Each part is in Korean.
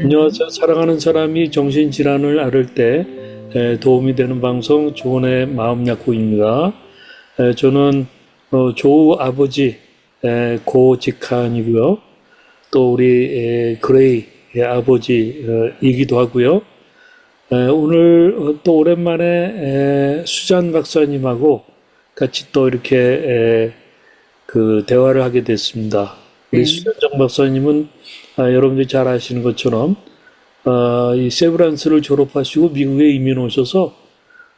안녕하세요. 사랑하는 사람이 정신질환을 앓을 때 도움이 되는 방송 조은의 마음약국입니다. 저는 조우 아버지 고직한이고요. 또 우리 그레이의 아버지이기도 하고요. 오늘 또 오랜만에 수잔 박사님하고 같이 또 이렇게 그 대화를 하게 됐습니다. 우리 네. 수잔정 박사님은 여러분들이 잘 아시는 것처럼 이 세브란스를 졸업하시고 미국에 이민 오셔서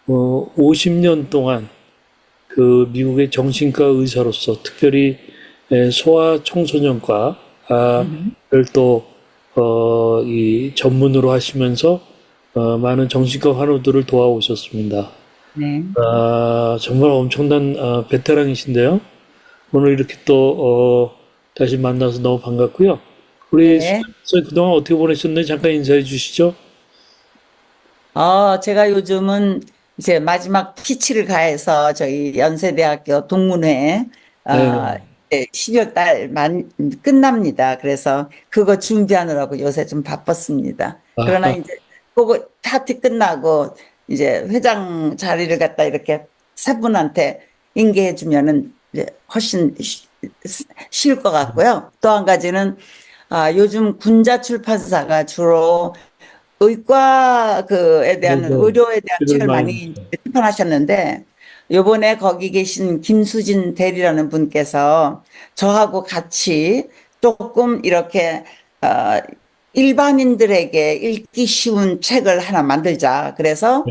50년 동안 그 미국의 정신과 의사로서 특별히 소아 청소년과를 음. 또 이 전문으로 하시면서 많은 정신과 환우들을 도와오셨습니다. 네. 정말 엄청난 베테랑이신데요. 오늘 이렇게 또 다시 만나서 너무 반갑고요. 우리 네. 수고하셨어요. 그동안 어떻게 보내셨는지 잠깐 인사해 주시죠. 제가 요즘은 이제 마지막 피치를 가해서 저희 연세대학교 동문회, 어, 네. 12월 달만 끝납니다. 그래서 그거 준비하느라고 요새 좀 바빴습니다. 그러나 아, 이제 그거 파티 끝나고 이제 회장 자리를 갖다 이렇게 세 분한테 인계해 주면은 이제 훨씬 쉬울 것 같고요. 또 한 가지는 요즘 군자 출판사가 주로 의과 그에 네, 대한 네. 의료에 대한 일을 책을 많이 많이 하죠. 출판하셨는데 요번에 거기 계신 김수진 대리라는 분께서 저하고 같이 조금 이렇게 어 일반인들에게 읽기 쉬운 책을 하나 만들자. 그래서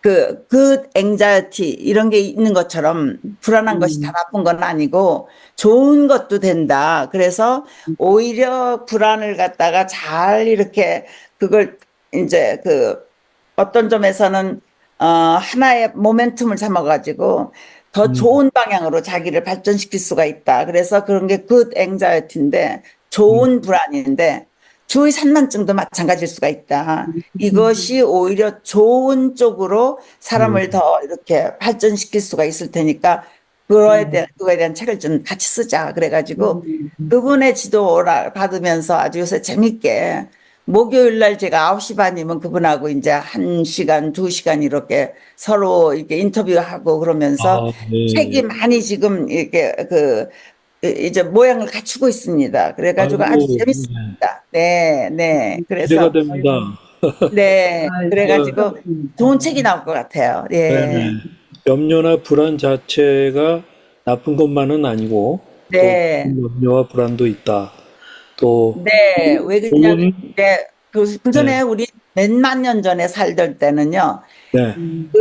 그 앵자이티 이런 게 있는 것처럼 불안한 것이 다 음, 나쁜 건 아니고 좋은 것도 된다. 그래서 오히려 불안을 갖다가 잘 이렇게 그걸 이제 어떤 점에서는 하나의 모멘텀을 삼아가지고 더 음, 좋은 방향으로 자기를 발전시킬 수가 있다. 그래서 그런 게 good anxiety인데 음, 좋은 불안인데 주의 산만증도 마찬가지일 수가 있다. 이것이 오히려 좋은 쪽으로 사람을 음, 더 이렇게 발전시킬 수가 있을 테니까 그거에 대한 책을 좀 같이 쓰자. 그래가지고 그분의 지도를 받으면서 아주 요새 재밌게 목요일 날 제가 9시 반이면 그분하고 이제 1시간, 2시간 이렇게 서로 이렇게 인터뷰하고 그러면서 네. 책이 많이 지금 이렇게 이제 모양을 갖추고 있습니다. 그래가지고 아주 아이고, 네. 재밌습니다. 네, 네. 기대가 그래서 됩니다. 네, 어, 그래가지고 좋은 책이 나올 것 같아요. 예, 네네. 염려나 불안 자체가 나쁜 것만은 아니고 또 네, 염려와 불안도 있다. 또 네. 왜 그러냐, 좋은 그 네, 전에 우리 몇만 년 전에 살던 때는요, 네,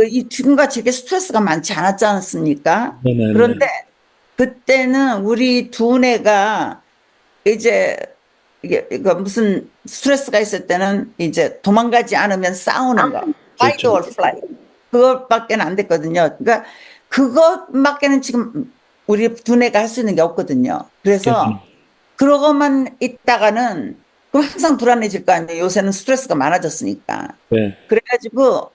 이 지금같이 이렇게 스트레스가 많지 않았지 않습니까? 네네네. 그런데 그때는 우리 두뇌가 이제 이거 무슨 스트레스가 있을 때는 이제 도망가지 않으면 싸우는 거, fight 그렇죠. or flight. 그것밖에 안 됐거든요. 그러니까 그것밖에는 지금 우리 두뇌가 할 수 있는 게 없거든요. 그래서 그러고만 있다가는 그럼 항상 불안해질 거 아니에요. 요새는 스트레스가 많아졌으니까. 네, 그래가지고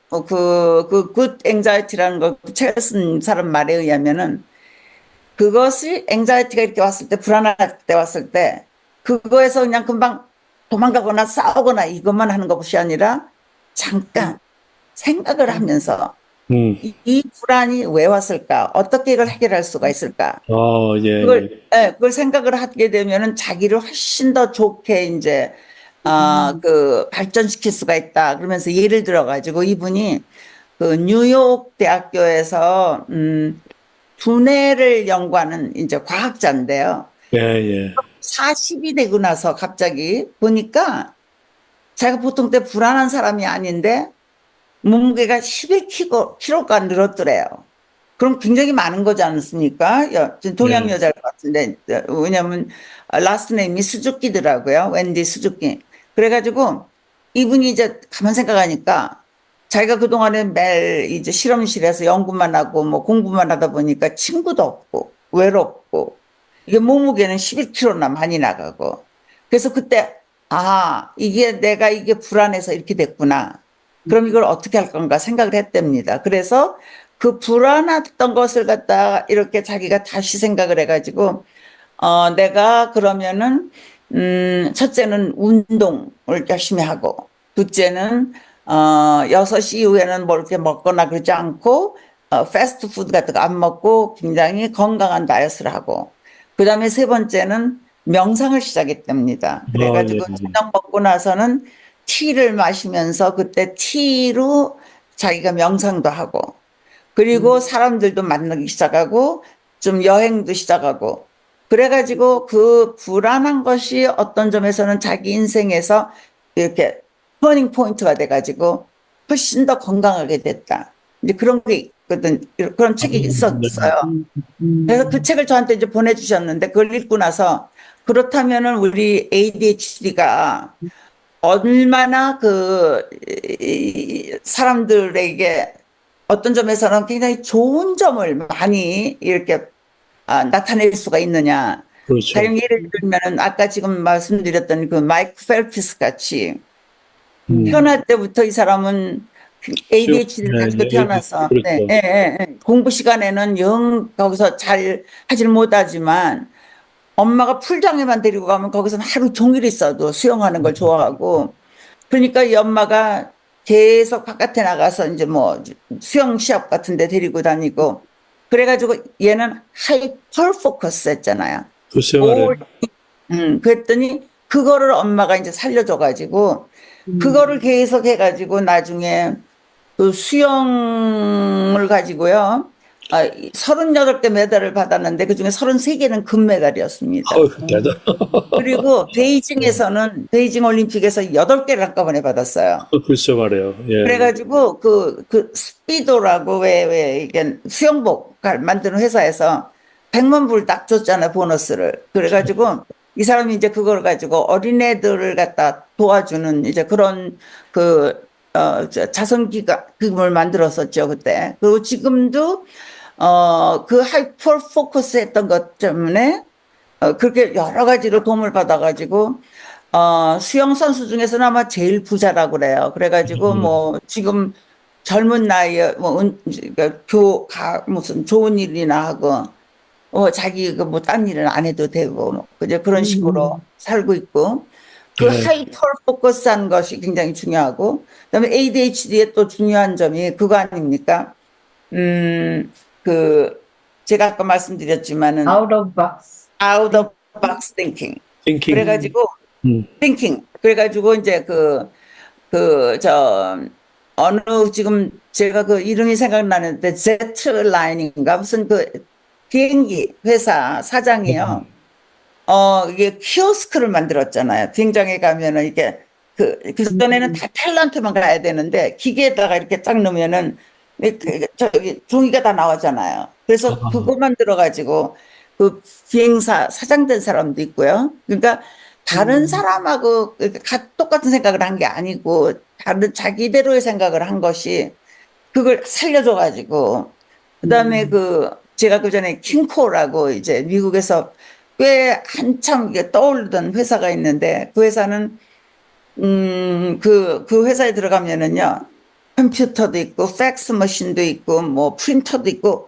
굿 앵자이티라는 걸 책을 쓴 사람 말에 의하면은 그것이 앵자이티가 이렇게 왔을 때 불안할 때 왔을 때 그거에서 그냥 금방 도망가거나 싸우거나 이것만 하는 것이 아니라 잠깐 생각을 하면서 음, 이 불안이 왜 왔을까? 어떻게 이걸 해결할 수가 있을까? 예, 그걸, 예. 그걸 생각을 하게 되면은 자기를 훨씬 더 좋게 이제, 발전시킬 수가 있다. 그러면서 예를 들어가지고 이분이 그 뉴욕 대학교에서, 두뇌를 연구하는 이제 과학자인데요. 예, 예. 40이 되고 나서 갑자기 보니까 자기가 보통 때 불안한 사람이 아닌데 몸무게가 11kg가 늘었더래요. 그럼 굉장히 많은 거지 않습니까? 동양 네. 여자일 것 같은데, 왜냐면, 라스트 네임이 수즈키더라고요. 웬디 수즈키. 그래가지고, 이분이 이제 가만 생각하니까, 자기가 그동안에 매일 이제 실험실에서 연구만 하고, 뭐 공부만 하다 보니까 친구도 없고, 외롭고, 이게 몸무게는 11kg나 많이 나가고. 그래서 그때, 이게 내가 이게 불안해서 이렇게 됐구나. 그럼 이걸 어떻게 할 건가 생각을 했답니다. 그래서 그 불안했던 것을 갖다가 이렇게 자기가 다시 생각을 해가지고, 내가 그러면은, 첫째는 운동을 열심히 하고, 둘째는, 6시 이후에는 뭘 이렇게 먹거나 그러지 않고, 패스트푸드 같은 거 안 먹고 굉장히 건강한 다이어트를 하고, 그 다음에 세 번째는 명상을 시작했답니다. 예. 그래가지고 저녁 먹고 나서는 티를 마시면서 그때 티로 자기가 명상도 하고, 그리고 사람들도 만나기 시작하고, 좀 여행도 시작하고, 그래가지고 그 불안한 것이 어떤 점에서는 자기 인생에서 이렇게 터닝 포인트가 돼가지고 훨씬 더 건강하게 됐다. 이제 그런 게 있거든. 그런 책이 있었어요. 그래서 그 책을 저한테 이제 보내주셨는데 그걸 읽고 나서 그렇다면은 우리 ADHD가 얼마나 사람들에게 어떤 점에서는 굉장히 좋은 점을 많이 이렇게 나타낼 수가 있느냐. 그렇죠. 가령 예를 들면은 아까 지금 말씀드렸던 그 마이크 펠피스 같이 태어날 때부터 이 사람은 ADHD를 가지고 태어나서 그렇죠. 공부 시간에는 영 거기서 잘 하질 못하지만 엄마가 풀장에만 데리고 가면 거기서는 하루 종일 있어도 수영하는 걸 좋아하고 그러니까 이 엄마가 계속 바깥에 나가서 이제 뭐 수영 시합 같은 데 데리고 다니고 그래가지고 얘는 하이퍼 포커스 했잖아요. 글쎄 말이에요. 그랬더니 그거를 엄마가 이제 살려줘가지고 그거를 계속 해가지고 나중에 그 수영을 가지고요. 38개 메달을 받았는데 그중에 33개는 금메달이었습니다. 대단. 그리고 베이징 올림픽에서 8개를 한꺼번에 받았어요. 글쎄 말이에요. 예. 그래가지고 그 스피도라고 왜 이게 수영복 만드는 회사에서 100만 불 딱 줬잖아요, 보너스를. 그래가지고 이 사람이 이제 그걸 가지고 어린애들을 갖다 도와주는 이제 그런 자선기금을 만들었었죠, 그때. 그리고 지금도 그 하이퍼 포커스 했던 것 때문에 그렇게 여러 가지로 도움을 받아가지고 수영 선수 중에서는 아마 제일 부자라고 그래요. 그래가지고 뭐 지금 젊은 나이에 무슨 좋은 일이나 하고 자기 뭐 딴 일은 안 해도 되고 이제 그런 식으로 살고 있고 그 하이퍼 포커스한 것이 굉장히 중요하고 그다음에 ADHD의 또 중요한 점이 그거 아닙니까? 제가 아까 말씀드렸지만은 Out of box thinking. 띵킹. 그래가지고 thinking. 그래가지고 이제 어느 지금 제가 그 이름이 생각나는데 제트라인인가 무슨 비행기 회사 사장이요. 이게 키오스크를 만들었잖아요. 비행장에 가면은 이게 그전에는 다 탤런트만 가야 되는데 기계에다가 이렇게 딱 넣으면은 저기 종이가 다 나오잖아요. 그래서 그거 만들어가지고 그 비행사 사장된 사람도 있고요. 그러니까 다른 사람하고 똑같은 생각을 한 게 아니고 다른 자기대로의 생각을 한 것이 그걸 살려줘가지고 그다음에 제가 그 전에 킹코라고 이제 미국에서 꽤 한참 떠오르던 회사가 있는데 그 회사는 그 회사에 들어가면은요 컴퓨터도 있고 팩스 머신도 있고 뭐 프린터도 있고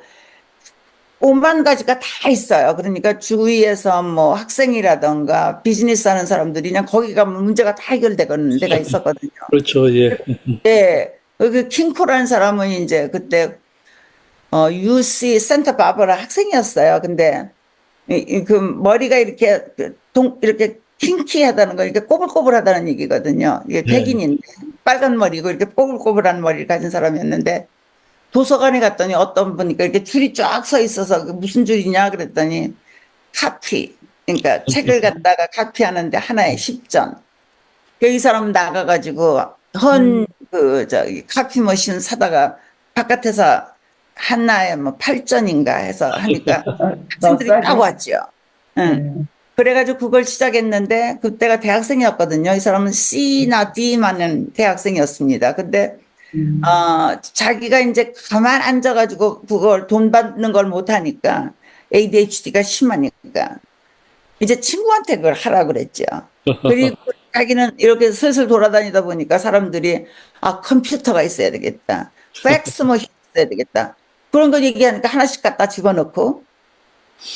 5만 가지가 다 있어요. 그러니까 주위에서 뭐 학생이라던가 비즈니스 하는 사람들이 그냥 거기 가면 문제가 다 해결되는 데가 있었거든요. 그렇죠. 예. 네. 그 킹코라는 사람은 이제 그때 UC 센터 바버라 학생이었어요. 근데 그 머리가 이렇게 이렇게 킹키하다는 거 이렇게 꼬불꼬불하다는 얘기거든요. 이게 백인인데 빨간 머리고 이렇게 꼬불꼬불한 머리를 가진 사람이었는데 도서관에 갔더니 어떤 분이 이렇게 줄이 쫙 서 있어서 무슨 줄이냐 그랬더니 카피. 그러니까 책을 갖다가 카피하는데 하나에 10전. 이 사람 나가가지고 카피 머신 사다가 바깥에서 하나에 뭐 8전인가 해서 하니까 학생들이 딱 왔죠. 응. 그래가지고 그걸 시작했는데 그때가 대학생이었거든요. 이 사람은 C나 D만은 대학생이었습니다. 근데 자기가 이제 가만 앉아가지고 그걸 돈 받는 걸 못하니까 ADHD가 심하니까 이제 친구한테 그걸 하라고 그랬죠. 그리고 자기는 이렇게 슬슬 돌아다니다 보니까 사람들이 컴퓨터가 있어야 되겠다. 팩스 머신 있어야 되겠다. 그런 거 얘기하니까 하나씩 갖다 집어넣고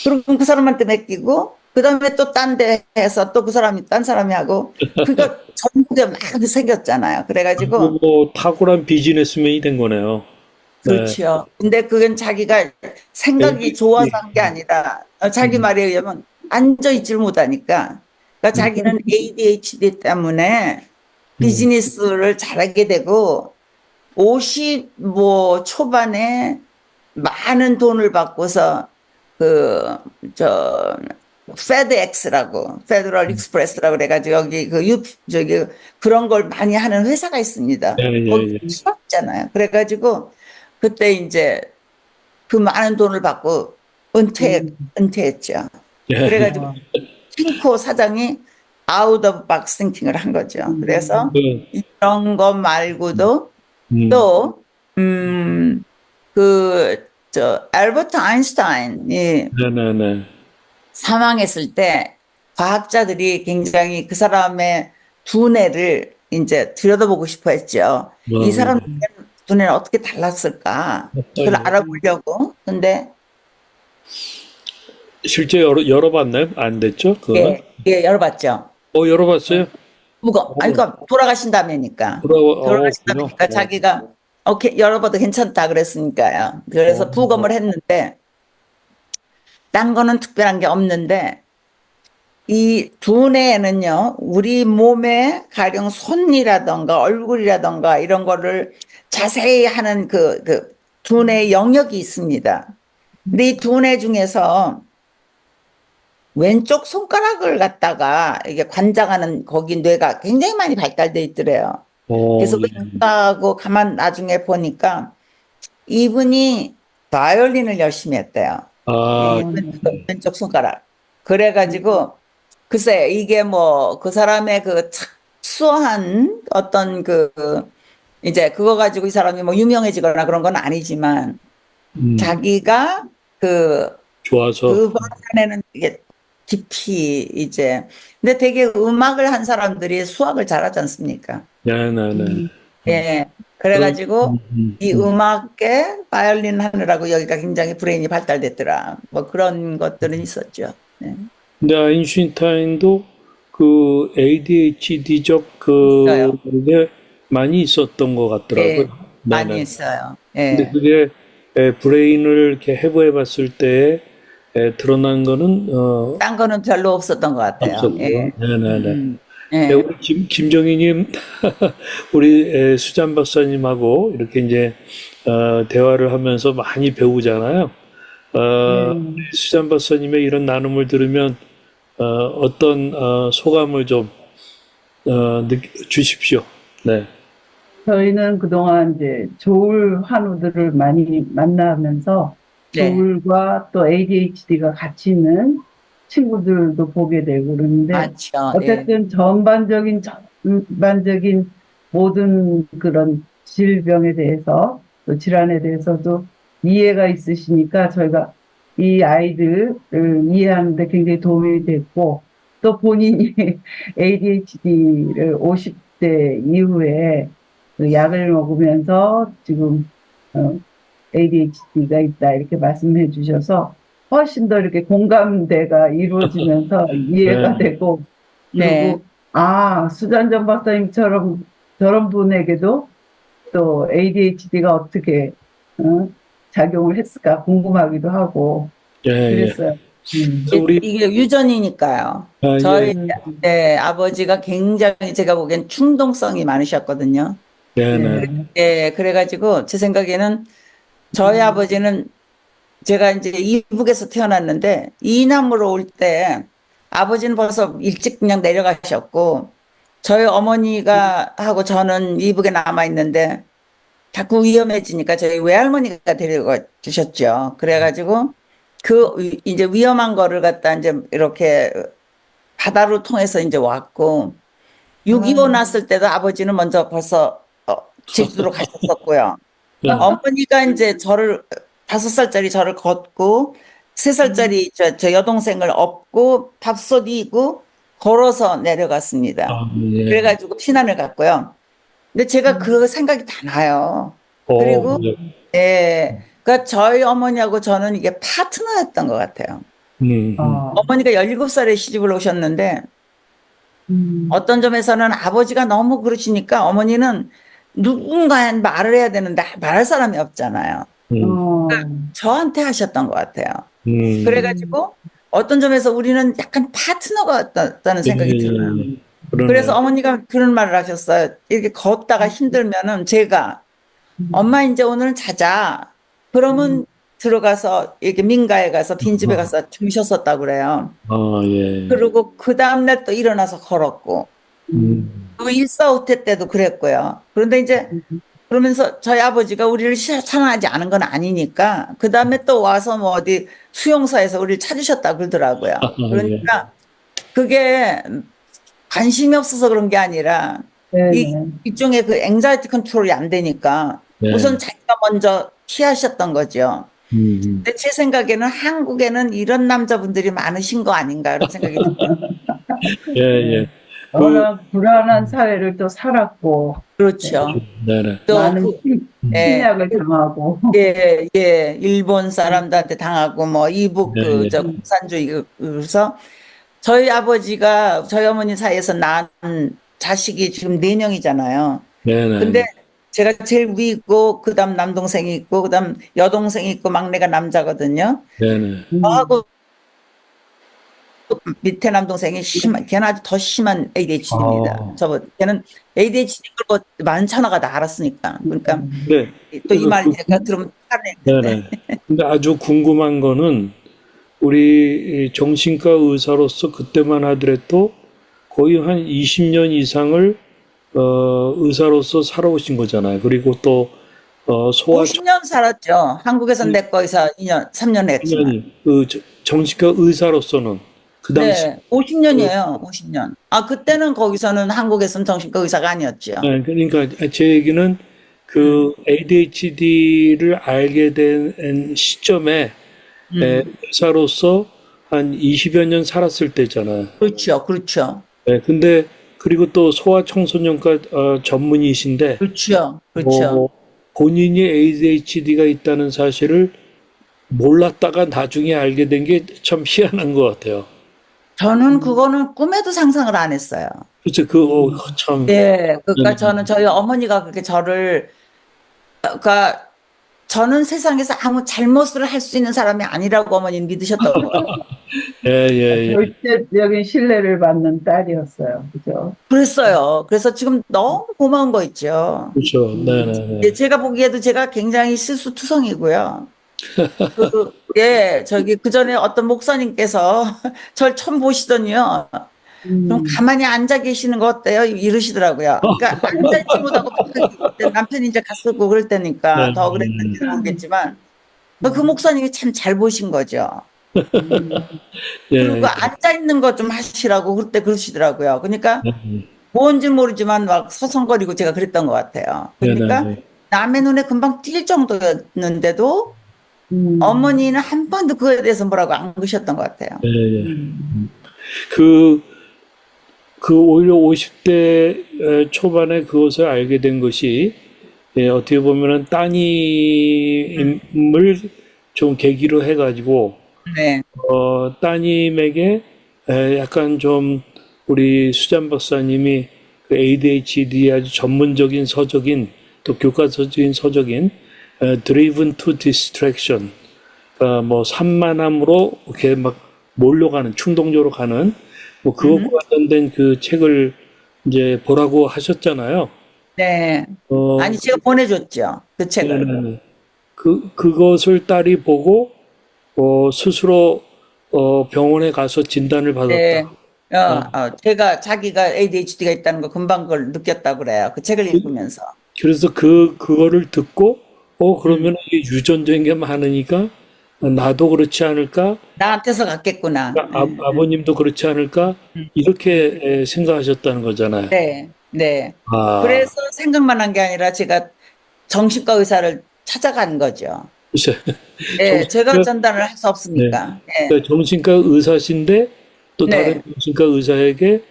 그럼 그 사람한테 맡기고 그다음에 또 딴 데 해서 또 그 사람이 딴 사람이 하고 그러니까 전국에 막 생겼잖아요. 그래가지고 뭐 탁월한 비즈니스맨이 된 거네요. 네. 그렇죠. 근데 그건 자기가 생각이 좋아서 한 게 아니라 자기 말에 의하면 앉아 있질 못하니까 그러니까 자기는 ADHD 때문에 비즈니스를 잘하게 되고 50 뭐 초반에 많은 돈을 받고서 저 페드엑스라고 페더럴 익스프레스라고 그래가지고 여기 저기 그런 걸 많이 하는 회사가 있습니다. 예, 예, 거기 예. 수업잖아요. 그래가지고 그때 이제 그 많은 돈을 받고 은퇴했죠. 예. 그래가지고 팅코 사장이 아웃 오브 박스 띵킹을 한 거죠. 그래서 그, 이런 거 말고도 음, 또 알버트 아인슈타인이 네네네. 사망했을 때 과학자들이 굉장히 그 사람의 두뇌를 이제 들여다보고 싶어 했죠. 이 사람 두뇌는 어떻게 달랐을까? 그걸 알아보려고. 근데 실제 열어봤나요? 안 됐죠? 그거? 예, 열어봤죠. 열어봤어요? 아니, 그러니까 돌아가신다며니까. 그래요? 돌아가신다니까 자기가 오케이 열어봐도 괜찮다 그랬으니까요. 그래서 부검을 했는데 딴 거는 특별한 게 없는데 이 두뇌에는요 우리 몸에 가령 손이라던가 얼굴이라던가 이런 거를 자세히 하는 그 두뇌 영역이 있습니다. 근데 이 두뇌 중에서 왼쪽 손가락을 갖다가 이게 관장하는 거기 뇌가 굉장히 많이 발달돼 있더래요. 그래서 예. 왼쪽하고 가만 나중에 보니까 이분이 바이올린을 열심히 했대요. 아, 왼쪽 손가락. 그래가지고 글쎄 이게 뭐 그 사람의 그 특수한 어떤 이제 그거 가지고 이 사람이 뭐 유명해지거나 그런 건 아니지만 자기가 좋아서. 그 안에는 이게 깊이 이제 근데 되게 음악을 한 사람들이 수학을 잘하지 않습니까? 네네네. 예. 그래가지고 이 음. 음악계 바이올린 하느라고 여기가 굉장히 브레인이 발달됐더라. 뭐 그런 것들은 있었죠. 네. 근데 아인슈타인도 그 ADHD적 있어요. 게 많이 있었던 것 같더라고요. 예. 많이 네네. 있어요. 근데 예. 그게 브레인을 이렇게 해부해 봤을 때 드러난 거는 딴 거는 별로 없었던 것 같아요. 없었고요. 예. 네네네. 예. 우리 김정희님, 우리 수잔 박사님하고 이렇게 이제 대화를 하면서 많이 배우잖아요. 수잔 박사님의 이런 나눔을 들으면 어떤 소감을 좀 주십시오. 네. 저희는 그동안 이제 조울 환우들을 많이 만나면서 네. 조울과 또 ADHD가 같이 있는 친구들도 보게 되고 그러는데 많죠. 예. 어쨌든 전반적인 모든 그런 질병에 대해서 또 질환에 대해서도 이해가 있으시니까 저희가 이 아이들을 이해하는 데 굉장히 도움이 됐고 또 본인이 ADHD를 50대 이후에 그 약을 먹으면서 지금 ADHD가 있다 이렇게 말씀해 주셔서 훨씬 더 이렇게 공감대가 이루어지면서 이해가 네. 되고 네. 그리고 수잔정 박사님처럼 저런 분에게도 또 ADHD가 어떻게 작용을 했을까 궁금하기도 하고 예, 예. 그랬어요. 그래서 우리 이게 유전이니까요. 예, 저희 아버지가 굉장히 제가 보기엔 충동성이 많으셨거든요. 네네. 예, 그래가지고 제 생각에는 저희 아버지는 제가 이제 이북에서 태어났는데 이남으로 올 때 아버지는 벌써 일찍 그냥 내려가셨고 저희 어머니가 하고 저는 이북에 남아 있는데 자꾸 위험해지니까 저희 외할머니가 데려가 주셨죠. 그래가지고 이제 위험한 거를 갖다 이제 이렇게 바다로 통해서 이제 왔고 6.25 났을 때도 아버지는 먼저 벌써 제주도로 가셨었고요. 어머니가 이제 5살짜리 저를 걷고 3살짜리 저 여동생을 업고 밥솥 이고 걸어서 내려갔습니다. 예. 그래가지고 피난을 갔고요. 근데 제가 그 생각이 다 나요. 그리고 예. 예, 그러니까 저희 어머니하고 저는 이게 파트너였던 것 같아요. 음, 어머니가 17살에 시집을 오셨는데 어떤 점에서는 아버지가 너무 그러시니까 어머니는 누군가한테 말을 해야 되는데 말할 사람이 없잖아요. 음, 저한테 하셨던 것 같아요. 음. 그래가지고 어떤 점에서 우리는 약간 파트너가 같다는 생각이 들어요. 그래서 그러네. 어머니가 그런 말을 하셨어요. 이렇게 걷다가 힘들면은 제가 엄마 이제 오늘 자자. 그러면 들어가서 이렇게 민가에 가서 빈집에 가서 주무셨었다고 그래요. 아, 예. 그리고 그 다음날 또 일어나서 걸었고 그 일사후퇴 때도 그랬고요. 그런데 이제 그러면서 저희 아버지가 우리를 사랑하지 않은 건 아니니까 그 다음에 또 와서 뭐 어디 수용소에서 우리를 찾으셨다고 그러더라고요. 아, 예. 그러니까 그게 관심이 없어서 그런 게 아니라 네네. 일종의 그 앵자이티 컨트롤이 안 되니까 네. 우선 자기가 먼저 피하셨던 거죠. 음, 근데 제 생각에는 한국에는 이런 남자분들이 많으신 거 아닌가 그런 생각이 들어요. 예, 예. 워낙 불안한 사회를 또 살았고, 그렇죠. 네네. 또 많은 예, 침략을 당하고, 예, 일본 사람들한테 당하고 뭐 이북 네, 네. 저 공산주의 그래서 저희 아버지가 저희 어머니 사이에서 낳은 자식이 지금 4명이잖아요. 네네. 근데 제가 제일 위고 그다음 남동생이 있고 그다음 여동생이 있고 막내가 남자거든요. 네네. 저하고 밑에 남동생이 걔는 아주 더 심한 ADHD입니다. 아. 걔는 ADHD 그거 만천하가 다 알았으니까. 그러니까 네. 또 이 말 그, 제가 들으면 화낼 텐데. 네네. 근데 아주 궁금한 거는 우리 이 정신과 의사로서 그때만 하더라도 거의 한 20년 이상을 의사로서 살아오신 거잖아요. 그리고 또 소아 50년 살았죠. 한국에선 내과 의사 2년, 3년 했지만. 청소년이 정신과 의사로서는 그 당시 네, 50년이에요, 50년. 아, 그때는 거기서는 한국에서는 정신과 의사가 아니었죠. 그러니까 제 얘기는 그 ADHD를 알게 된 시점에 의사로서 한 20여 년 살았을 때잖아요. 그렇죠, 그렇죠, 근데 그리고 또 소아청소년과 전문의이신데 그렇죠, 그렇죠. 본인이 ADHD가 있다는 사실을 몰랐다가 나중에 알게 된 게 참 희한한 것 같아요. 저는 그거는 꿈에도 상상을 안 했어요. 그렇죠. 참. 예, 그러니까 네네. 저는 저희 어머니가 그렇게 저를, 그러니까 저는 세상에서 아무 잘못을 할 수 있는 사람이 아니라고 어머니는 믿으셨던 것 같아요. 예, 예, 예. 절대적인 신뢰를 받는 딸이었어요. 그죠? 그랬어요. 그래서 지금 너무 고마운 거 있죠. 그렇죠. 네네네. 예, 제가 보기에도 제가 굉장히 실수투성이고요. 예, 그 전에 어떤 목사님께서 절 처음 보시더니요. 좀 가만히 앉아 계시는 거 어때요? 이러시더라고요. 그러니까 앉아있지 못하고 그때 남편이 이제 갔었고 그럴 때니까 더 그랬는지 모르겠지만 그 목사님이 참 잘 보신 거죠. 예, 그리고 앉아있는 거 좀 하시라고 그때 그러시더라고요. 그러니까 예. 뭔지 모르지만 막 서성거리고 제가 그랬던 것 같아요. 그러니까 네네네. 남의 눈에 금방 띌 정도였는데도 음, 어머니는 한 번도 그거에 대해서 뭐라고 안 그러셨던 것 같아요. 예, 예. 그, 오히려 50대 초반에 그것을 알게 된 것이, 어떻게 보면은 따님을 좀 계기로 해가지고, 네. 따님에게 약간 좀 우리 수잔 박사님이 그 ADHD 아주 전문적인 서적인 또 교과서적인 서적인 Driven to Distraction, 뭐 산만함으로 이렇게 막 몰려가는 충동적으로 가는 뭐 그것과 관련된 그 책을 이제 보라고 하셨잖아요. 네. 어, 아니, 제가 보내줬죠. 그 책을. 네네네. 그것을 딸이 보고 스스로 병원에 가서 진단을 네. 받았다. 아, 제가 자기가 ADHD가 있다는 거 금방 그걸 느꼈다고 그래요. 그 책을 읽으면서. 그래서 그거를 듣고 그러면 이게 유전적인 게 많으니까 나도 그렇지 않을까? 나한테서 갔겠구나. 아버님도 그렇지 않을까? 이렇게 생각하셨다는 거잖아요. 네. 네. 아, 그래서 생각만 한 게 아니라 제가 정신과 의사를 찾아간 거죠. 글쎄. 네. 제가 정신과, 전단을 할 수 네. 없으니까. 네. 그러니까 정신과 의사신데 또 다른 네. 정신과 의사에게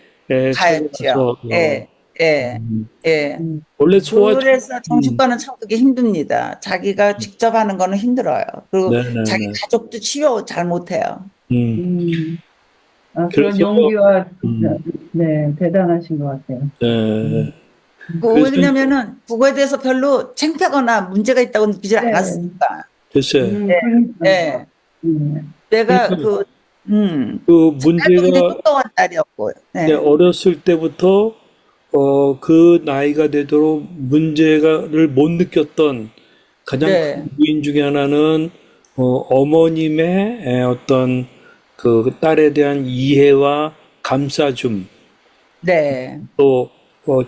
가였죠. 찾아가서 예. 예. 예. 원래 소아 그래서 정신과는 참 그게 힘듭니다. 자기가 직접 하는 거는 힘들어요. 그리고 자기 네네네. 가족도 치료 잘 못해요. 음. 그런 그래서, 용기와, 음, 네, 대단하신 것 같아요. 네. 그래서, 왜냐면은 그거에 대해서 별로 창피하거나 문제가 있다고 느끼질 네, 않았으니까. 글쎄, 그러니까, 예. 네. 내가 그러니까 그 잘도 굉장히 문제가 똑똑한 딸이었고, 네, 예. 어렸을 때부터 그 나이가 되도록 문제를 못 느꼈던 가장 큰 네. 요인 중에 하나는 어머님의 어떤 그 딸에 대한 이해와 감싸줌 네. 또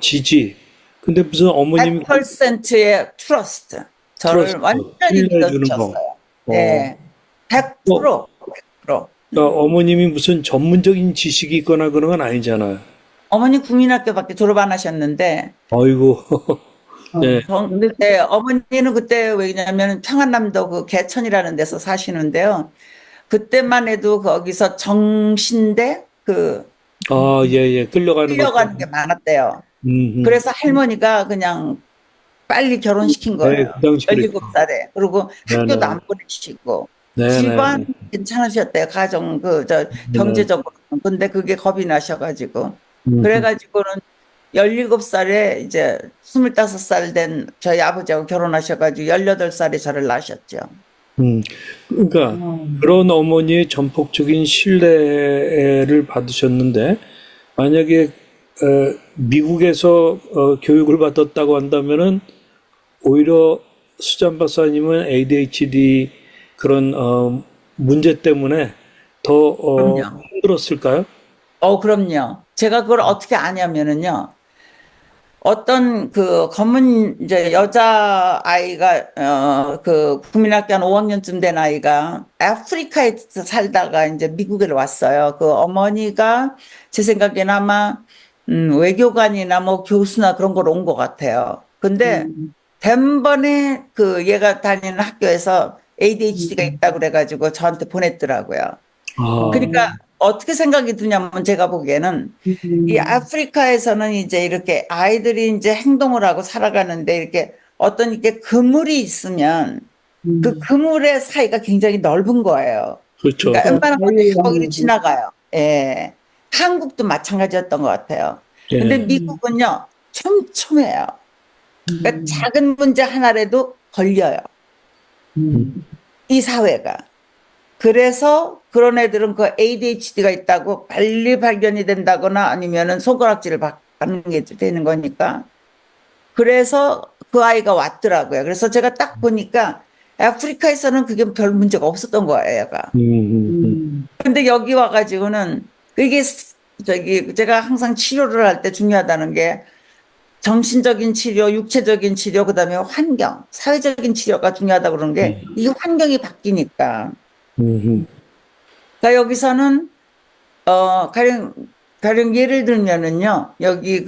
지지. 근데 무슨 어머님이 100%의 트러스트. 저를 트러스트, 완전히 신뢰해 주는 거. 믿어주셨어요. 어, 예. 뭐, 100%, 100%. 그러니까 어머님이 무슨 전문적인 지식이 있거나 그런 건 아니잖아요. 어머니 국민학교밖에 졸업 안 하셨는데, 아이고, 네, 근데, 네, 어머니는 그때 왜냐면 평안남도 그 개천이라는 데서 사시는데요. 그때만 해도 거기서 정신대 아, 예, 예, 끌려가는 것도, 끌려가는 게 많았대요. 음. 그래서 할머니가 그냥 빨리 결혼시킨 네, 거예요. 그 당시 그랬죠. 17살에. 그리고 학교도 네네. 안 보내시고. 집안 네네. 괜찮으셨대요. 가정, 네네. 경제적으로는. 근데 그게 겁이 나셔가지고. 음, 그래가지고는 17살에 이제 25살 된 저희 아버지하고 결혼하셔가지고 18살에 저를 낳으셨죠. 그러니까 어, 그런 어머니의 전폭적인 신뢰를 받으셨는데 만약에 미국에서 교육을 받았다고 한다면은 오히려 수잔 박사님은 ADHD 그런 문제 때문에 더 그럼요. 힘들었을까요? 그럼요. 제가 그걸 어떻게 아냐면은요. 어떤 검은 이제 여자 아이가 그 국민학교 한 5학년쯤 된 아이가 아프리카에 살다가 이제 미국에 왔어요. 그 어머니가 제 생각에는 아마 외교관이나 뭐 교수나 그런 걸 온 것 같아요. 근데 음, 단번에 얘가 다니는 학교에서 ADHD가 음, 있다고 그래가지고 저한테 보냈더라고요. 아, 그러니까 어떻게 생각이 드냐면 제가 보기에는 이 음, 아프리카에서는 이제 이렇게 아이들이 이제 행동을 하고 살아가는데 이렇게 어떤 이렇게 그물이 있으면 그 음. 그물의 사이가 굉장히 넓은 거예요. 그렇죠. 그러니까 그래서 웬만한 것들이 다 거기를 자유형이고, 지나가요. 예. 한국도 마찬가지였던 것 같아요. 근데 예. 음, 미국은요, 촘촘해요. 그러니까 음, 작은 문제 하나라도 걸려요. 음, 음, 이 사회가. 그래서 그런 애들은 그 ADHD가 있다고 빨리 발견이 된다거나 아니면은 손가락질을 받는 게 되는 거니까. 그래서 그 아이가 왔더라고요. 그래서 제가 딱 보니까 아프리카에서는 그게 별 문제가 없었던 거예요, 얘가. 음, 음, 음. 음, 근데 여기 와가지고는 이게 제가 항상 치료를 할 때 중요하다는 게 정신적인 치료, 육체적인 치료, 그다음에 환경, 사회적인 치료가 중요하다고 그러는 게 이 환경이 바뀌니까. 음. 그러니까 여기서는 가령 예를 들면은요, 여기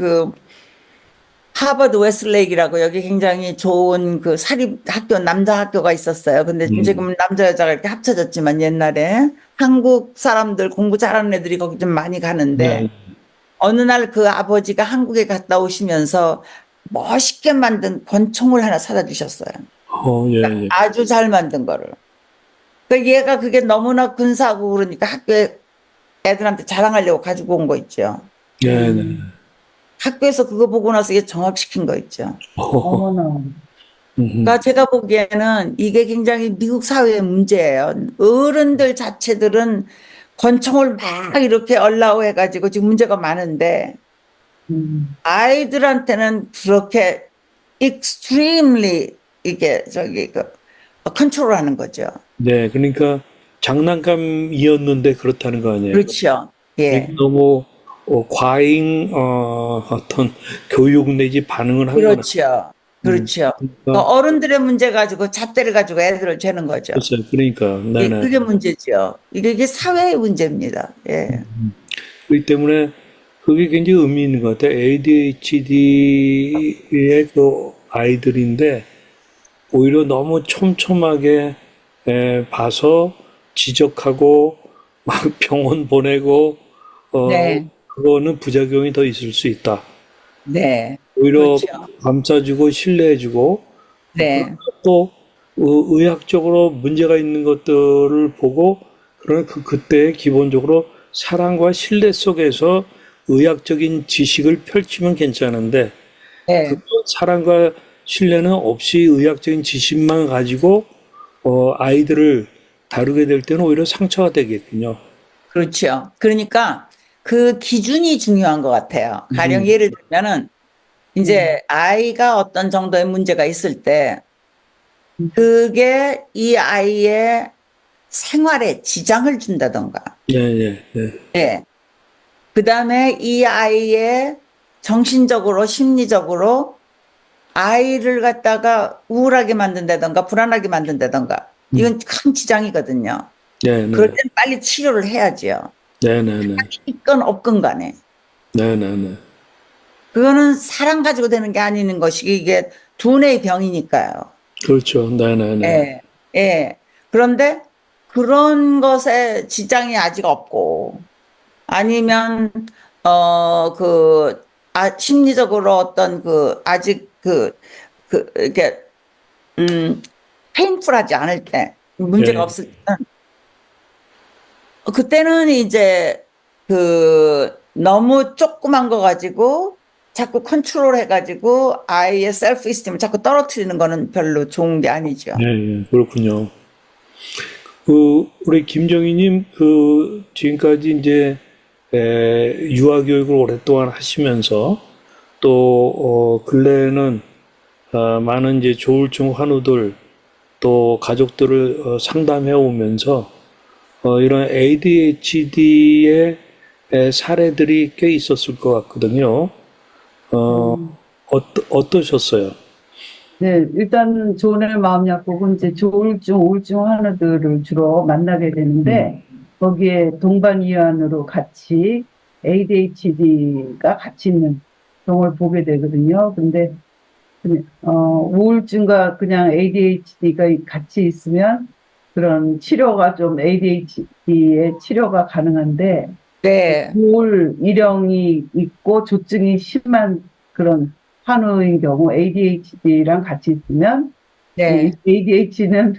하버드 웨스트레이크라고 여기 굉장히 좋은 사립 학교, 남자 학교가 있었어요. 근데 음. 지금 남자, 여자가 이렇게 합쳐졌지만 옛날에 한국 사람들 공부 잘하는 애들이 거기 좀 많이 네. 가는데 어느 날 그 아버지가 한국에 갔다 오시면서 멋있게 만든 권총을 하나 사다 주셨어요. 예, 예. 아주 잘 만든 거를. 그 얘가 그게 너무나 근사하고 그러니까 학교에 애들한테 자랑하려고 가지고 온 거 있죠. 네, 네. 학교에서 그거 보고 나서 이게 정확시킨 거 있죠. 어머나, 음, 그러니까 제가 보기에는 이게 굉장히 미국 사회의 문제예요. 어른들 자체들은 권총을 막 이렇게 얼라오 해가지고 지금 문제가 많은데 아이들한테는 그렇게 extremely 이게 컨트롤하는 거죠. 네, 그러니까 장난감이었는데 그렇다는 거 아니에요. 그렇죠. 그러니까 예. 너무 과잉 어떤 교육 내지 반응을 한 거네. 그렇죠. 그렇죠. 그러니까 그러니까 어른들의 문제 가지고 잣대를 가지고 애들을 죄는 거죠. 글쎄요. 그러니까 예, 네네. 그게 문제죠. 이게 사회의 문제입니다. 예. 그렇기 때문에 그게 굉장히 의미 있는 것 같아요. ADHD의 그 아이들인데 오히려 너무 촘촘하게 봐서 지적하고 막 병원 보내고 네. 그거는 부작용이 더 있을 수 있다. 네. 오히려 그렇죠. 감싸주고 신뢰해주고 네. 또 의학적으로 문제가 있는 것들을 보고 그러나 그때 기본적으로 사랑과 신뢰 속에서 의학적인 지식을 펼치면 괜찮은데 그 네, 사랑과 신뢰는 없이 의학적인 지식만 가지고 아이들을 다루게 될 때는 오히려 상처가 되겠군요. 그렇죠. 그러니까 그 기준이 중요한 것 같아요. 가령 예를 들면은 이제 아이가 어떤 정도의 문제가 있을 때 그게 이 아이의 생활에 지장을 준다던가, 네, 네, 네, 예. 그 다음에 이 아이의 정신적으로, 심리적으로 아이를 갖다가 우울하게 만든다던가, 불안하게 만든다던가, 이건 큰 지장이거든요. 네, 그럴 네, 땐 빨리 치료를 해야지요. 네, 네, 네, 있건 없건 간에. 네, 네, 네. 그거는 사랑 가지고 되는 게 아닌 것이 이게 두뇌의 병이니까요. 그렇죠. 네, 네, 네, 예, 예. 그런데 그런 것에 지장이 아직 없고, 아니면, 심리적으로 어떤 아직 이렇게, 페인풀하지 않을 때, 문제가 네, 없을 때는, 그때는 이제 너무 조그만 거 가지고 자꾸 컨트롤 해가지고 아이의 셀프 이스템을 자꾸 떨어뜨리는 거는 별로 좋은 게 아니죠. 네, 네, 그렇군요. 우리 김정희님, 지금까지 이제, 유아 교육을 오랫동안 하시면서, 또, 근래에는, 많은 이제 조울증 환우들, 또 가족들을 상담해 오면서, 이런 ADHD의 사례들이 꽤 있었을 것 같거든요. 어떠셨어요? 네, 일단 조은의 마음 약국은 이제 조울증, 우울증 환우들을 주로 만나게 되는데 거기에 동반 이완으로 같이 ADHD가 같이 있는 경우를 보게 되거든요. 근데 우울증과 그냥 ADHD가 같이 있으면 그런 치료가 좀 ADHD의 치료가 가능한데 네, 우울 일형이 있고 조증이 심한 그런 환우인 경우 ADHD랑 같이 있으면 이 네, ADHD는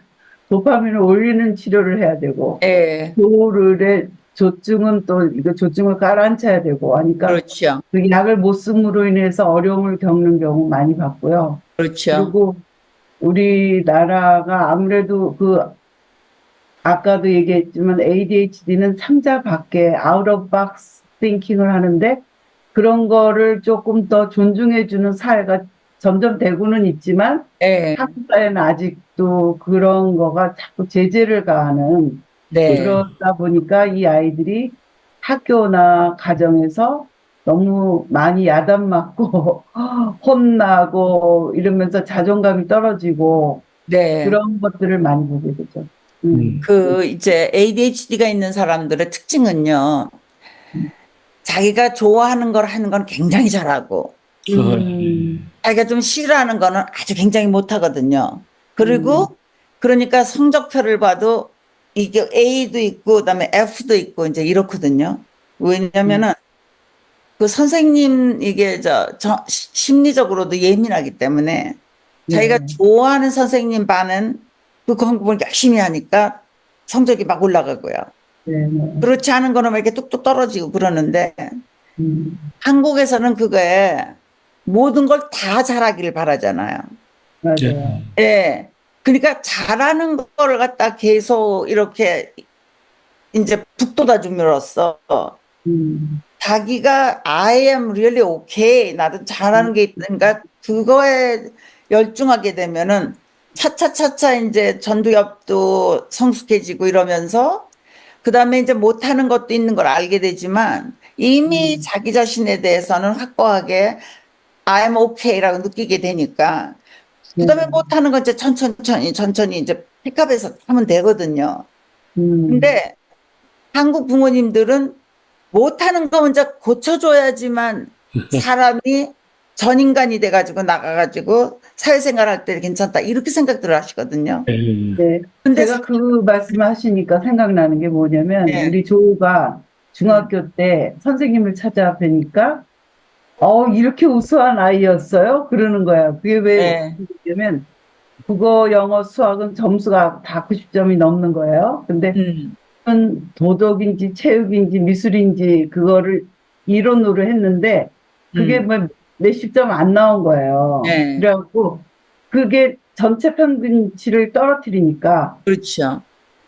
도파민을 올리는 치료를 해야 되고 네, 우울의 조증은 또 이거 조증을 깔아앉혀야 되고 하니까 그렇죠. 그 약을 못 쓰므로 인해서 어려움을 겪는 경우 많이 봤고요. 그렇죠. 그리고 우리나라가 아무래도 아까도 얘기했지만 ADHD는 상자 밖에 out of box thinking을 하는데 그런 거를 조금 더 존중해주는 사회가 점점 되고는 있지만 네, 한국 사회는 아직도 그런 거가 자꾸 제재를 가하는 네, 그러다 보니까 이 아이들이 학교나 가정에서 너무 많이 야단맞고 혼나고 이러면서 자존감이 떨어지고 네. 그런 것들을 많이 보게 되죠. 음. 이제 ADHD가 있는 사람들의 특징은요, 자기가 좋아하는 걸 하는 건 굉장히 잘하고, 음. 자기가 좀 싫어하는 거는 아주 굉장히 못하거든요. 음. 그리고, 그러니까 성적표를 봐도 이게 A도 있고, 그다음에 F도 있고, 이제 이렇거든요. 음. 왜냐면은 그 선생님, 이게 심리적으로도 예민하기 때문에 자기가 네. 좋아하는 선생님 반은 그 공부를 열심히 하니까 성적이 막 올라가고요. 네. 네. 그렇지 않은 거는 막 이렇게 뚝뚝 떨어지고 그러는데 음. 한국에서는 그거에 모든 걸 다 잘하기를 바라잖아요. 맞아요. 예. 그러니까 잘하는 거를 갖다 계속 이렇게 이제 북돋아 줌으로써 음. 자기가 I am really okay. 나도 잘하는 게 있으니까 그거에 열중하게 되면은 차차차차 이제 전두엽도 성숙해지고 이러면서 그다음에 이제 못하는 것도 있는 걸 알게 되지만 이미 자기 자신에 대해서는 확고하게 I'm okay라고 느끼게 되니까 네. 그다음에 못하는 건 이제 천천히 이제 픽업해서 하면 되거든요. 음. 근데 한국 부모님들은 못하는 거 먼저 고쳐줘야지만 사람이 전인간이 돼가지고 나가가지고 사회생활 할 때 괜찮다 이렇게 생각들을 하시거든요. 네. 근데 제가 그 말씀하시니까 생각나는 게 뭐냐면 네, 우리 조우가 중학교 때 선생님을 찾아뵈니까 이렇게 우수한 아이였어요? 그러는 거야. 그게 왜 네, 그러냐면 국어, 영어, 수학은 점수가 다 90점이 넘는 거예요. 근데 음, 도덕인지 체육인지 미술인지 그거를 이론으로 했는데 그게 뭐 몇십 점 안 나온 거예요. 네. 그래갖고 그게 전체 평균치를 떨어뜨리니까 그렇죠.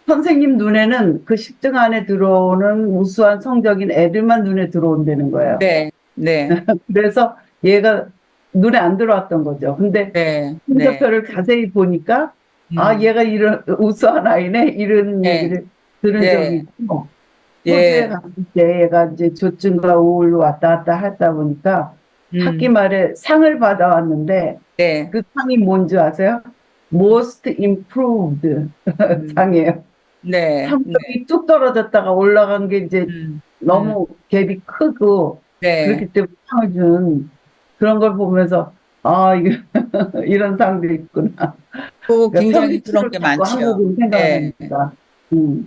선생님 눈에는 그 10등 안에 들어오는 우수한 성적인 애들만 눈에 들어온다는 거예요. 네, 네, 그래서 얘가 눈에 안 들어왔던 거죠. 근데 네, 네. 성적표를 자세히 보니까 아 얘가 이런 우수한 아이네 이런 네. 얘기를 들은 네. 적이 있고 예. 호주에 갔을 때 얘가 이제 조증과 우울로 왔다 갔다 하다 보니까 학기 말에 상을 받아왔는데 네. 그 상이 뭔지 아세요? Most Improved 상이에요. 네. 성적이 뚝 떨어졌다가 올라간 게 이제 너무 갭이 크고 네. 그렇기 때문에 상을 준 그런 걸 보면서 아 이게 이런 상도 있구나. 그거 그러니까 굉장히 그런 평균치를 게 자꾸 많죠. 한국은 네. 생각합니다.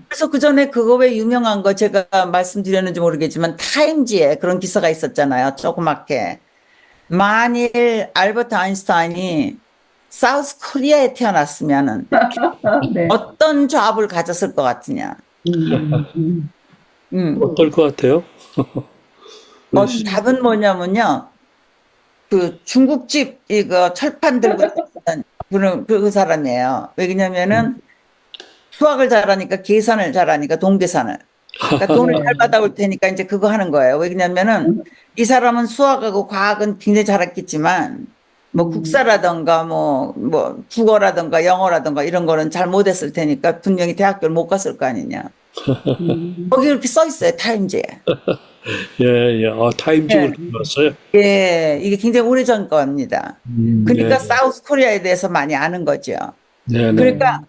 그래서 그 전에 그거 왜 유명한 거 제가 말씀드렸는지 모르겠지만 타임지에 그런 기사가 있었잖아요. 조그맣게. 만일 알버트 아인슈타인이 사우스 코리아에 태어났으면은 네. 어떤 잡을 가졌을 것 같으냐. 어떨 것 같아요? 답은 뭐냐면요. 그 중국집 이거 철판 들고 다니는 그 사람이에요. 왜냐면은 수학을 잘하니까 계산을 잘하니까 동계산을. 그러니까 돈을 잘 받아올 테니까 이제 그거 하는 거예요. 왜냐면은 이 사람은 수학하고 과학은 굉장히 잘했겠지만 뭐 국사라던가 뭐 국어라던가 영어라던가 이런 거는 잘 못했을 테니까 분명히 대학교를 못 갔을 거 아니냐. 거기 이렇게 써 있어요. 타임지에. 예, 예. 타임직을 네. 봤어요. 예, 이게 굉장히 오래전 겁니다. 그러니까 사우스 코리아에 대해서 많이 아는 거죠. 네, 네. 그러니까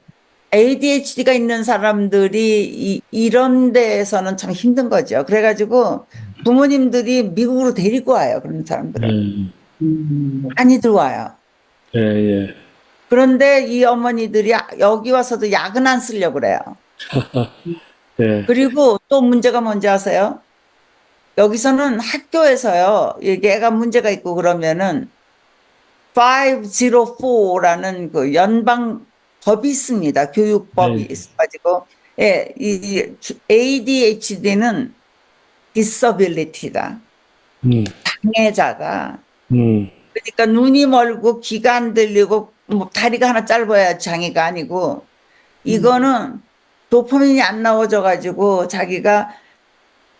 ADHD가 있는 사람들이 이런 데에서는 참 힘든 거죠. 그래가지고 부모님들이 미국으로 데리고 와요. 그런 사람들은. 많이 들어와요. 예, 예. 그런데 이 어머니들이 여기 와서도 약은 안 쓰려고 그래요. 예. 그리고 또 문제가 뭔지 아세요? 여기서는 학교에서요, 얘가 문제가 있고 그러면은 504라는 그 연방 법이 있습니다. 교육법이 네. 있어가지고, 예, 이 ADHD는 disability다. 장애자가. 그러니까 눈이 멀고 귀가 안 들리고 뭐 다리가 하나 짧아야 장애가 아니고, 이거는 도파민이 안 나와져 가지고 자기가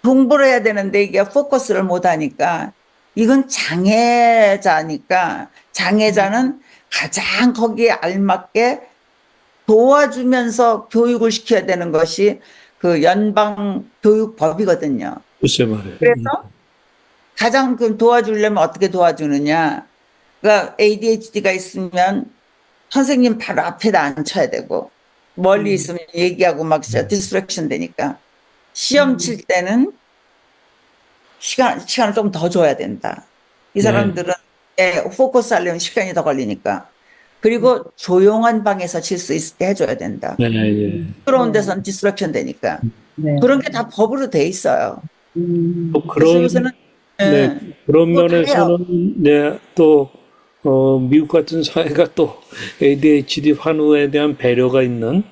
공부를 해야 되는데 이게 포커스를 못 하니까 이건 장애자니까 장애자는 가장 거기에 알맞게 도와주면서 교육을 시켜야 되는 것이 그 연방 교육법이거든요. 글쎄 말이에요. 그래서 가장 그 도와주려면 어떻게 도와주느냐. 그러니까 ADHD가 있으면 선생님 바로 앞에다 앉혀야 되고 멀리 있으면 얘기하고 막 진짜 디스트랙션 되니까 시험 칠 때는 시간을 좀 더 줘야 된다. 이 사람들은 포커스 하려면 시간이 더 걸리니까. 그리고 조용한 방에서 칠 수 있게 해줘야 된다. 네, 예. 시끄러운 데서는 디스트랙션 되니까. 네. 그런 게 다 법으로 돼 있어요. 또 그래서 그런, 요새는 네, 그런 그거 다 면에서는, 네, 또, 미국 같은 사회가 또 ADHD 환우에 대한 배려가 있는